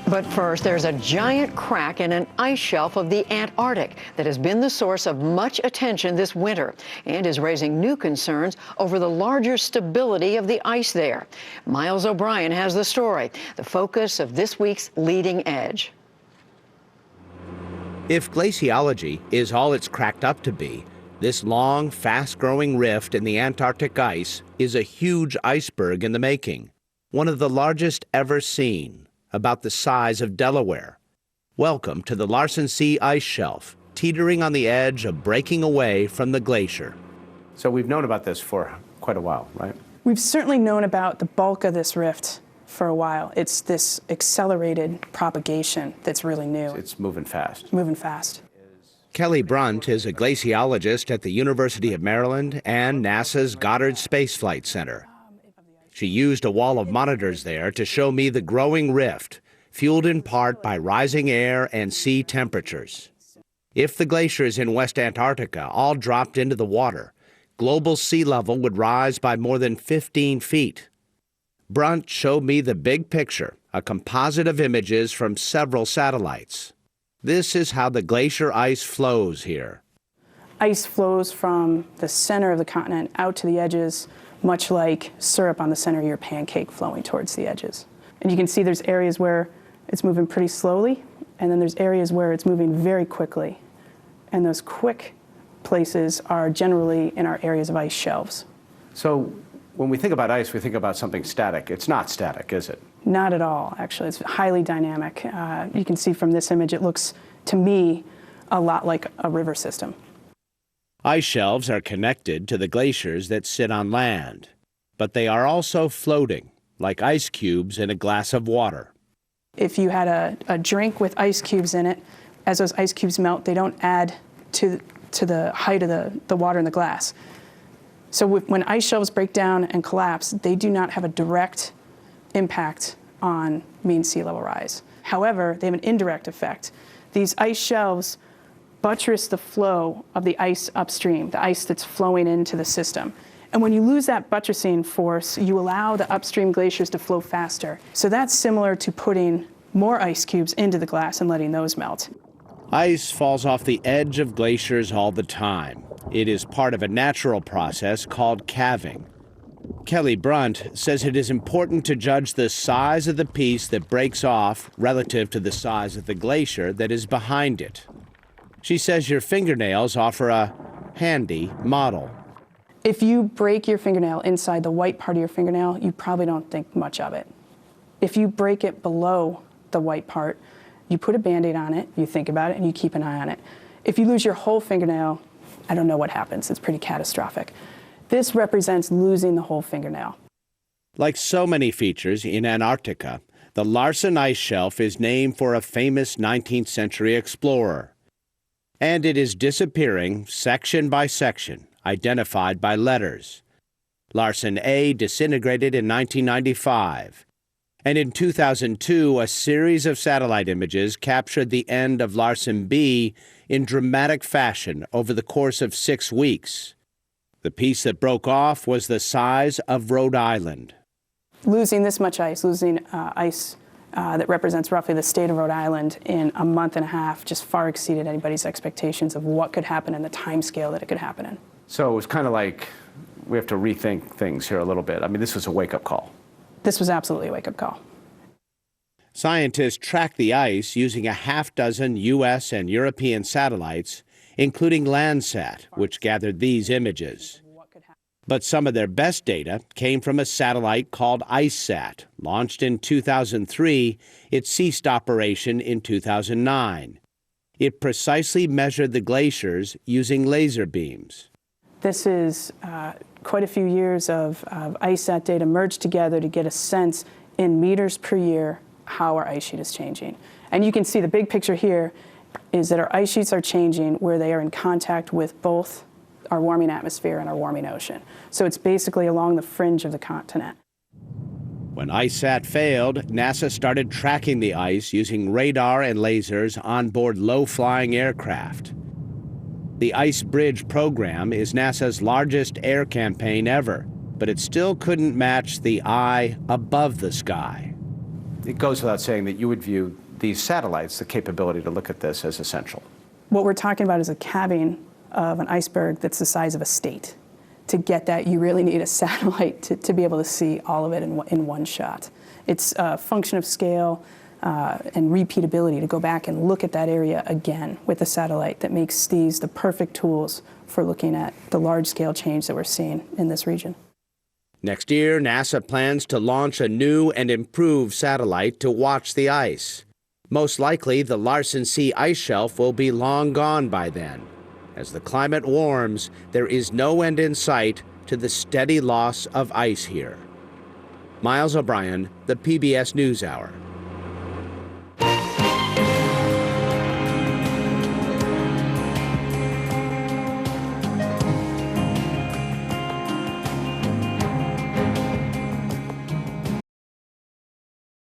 But first, there's a giant crack in an ice shelf of the Antarctic that has been the source of much attention this winter and is raising new concerns over the larger stability of the ice there. Miles O'Brien has the story, the focus of this week's Leading Edge. If glaciology is all it's cracked up to be, this long, fast-growing rift in the Antarctic ice is a huge iceberg in the making, one of the largest ever seen, about the size of Delaware. Welcome to the Larsen C ice shelf, teetering on the edge of breaking away from the glacier. So we've known about this for quite a while, right? We've certainly known about the bulk of this rift for a while. It's this accelerated propagation that's really new. It's moving fast. Moving fast. Kelly Brunt is a glaciologist at the University of Maryland and NASA's Goddard Space Flight Center. She used a wall of monitors there to show me the growing rift, fueled in part by rising air and sea temperatures. If the glaciers in West Antarctica all dropped into the water, global sea level would rise by more than 15 feet. Brunt showed me the big picture, a composite of images from several satellites. This is how the glacier ice flows here. Ice flows from the center of the continent out to the edges, much like syrup on the center of your pancake flowing towards the edges. And you can see there's areas where it's moving pretty slowly, and then there's areas where it's moving very quickly. And those quick places are generally in our areas of ice shelves. So when we think about ice, we think about something static. It's not static, is it? Not at all, actually. It's highly dynamic. You can see from this image, it looks, to me, a lot like a river system. Ice shelves are connected to the glaciers that sit on land, but they are also floating, like ice cubes in a glass of water. If you had a drink with ice cubes in it, as those ice cubes melt, they don't add to the height of the water in the glass. So when ice shelves break down and collapse, they do not have a direct impact on mean sea level rise. However, they have an indirect effect. These ice shelves buttress the flow of the ice upstream, the ice that's flowing into the system. And when you lose that buttressing force, you allow the upstream glaciers to flow faster. So that's similar to putting more ice cubes into the glass and letting those melt. Ice falls off the edge of glaciers all the time. It is part of a natural process called calving. Kelly Brunt says it is important to judge the size of the piece that breaks off relative to the size of the glacier that is behind it. She says your fingernails offer a handy model. If you break your fingernail inside the white part of your fingernail, you probably don't think much of it. If you break it below the white part, you put a Band-Aid on it, you think about it, and you keep an eye on it. If you lose your whole fingernail, I don't know what happens. It's pretty catastrophic. This represents losing the whole fingernail. Like so many features in Antarctica, the Larsen Ice Shelf is named for a famous 19th century explorer. And it is disappearing section by section, identified by letters. Larsen A disintegrated in 1995. And in 2002, a series of satellite images captured the end of Larsen B in dramatic fashion over the course of 6 weeks. The piece that broke off was the size of Rhode Island. Losing this much ice, losing ice that represents roughly the state of Rhode Island in a month and a half just far exceeded anybody's expectations of what could happen and the time scale that it could happen in. So it was kind of like we have to rethink things here a little bit. I mean, this was a wake-up call. This was absolutely a wake-up call. Scientists tracked the ice using a half-dozen U.S. and European satellites, including Landsat, which gathered these images. But some of their best data came from a satellite called IceSat. Launched in 2003, it ceased operation in 2009. It precisely measured the glaciers using laser beams. This is quite a few years of IceSat data merged together to get a sense in meters per year how our ice sheet is changing. And you can see the big picture here is that our ice sheets are changing where they are in contact with both our warming atmosphere and our warming ocean. So it's basically along the fringe of the continent. When IceSat failed, NASA started tracking the ice using radar and lasers on board low-flying aircraft. The Ice Bridge program is NASA's largest air campaign ever, but it still couldn't match the eye above the sky. it goes without saying that you would view these satellites, the capability to look at this, as essential. What we're talking about is a calving of an iceberg that's the size of a state. To get that, you really need a satellite to be able to see all of it in one shot. It's a function of scale and repeatability to go back and look at that area again with a satellite that makes these the perfect tools for looking at the large-scale change that we're seeing in this region. Next year, NASA plans to launch a new and improved satellite to watch the ice. Most likely, the Larsen C ice shelf will be long gone by then. As the climate warms, there is no end in sight to the steady loss of ice here. Miles O'Brien, the PBS NewsHour.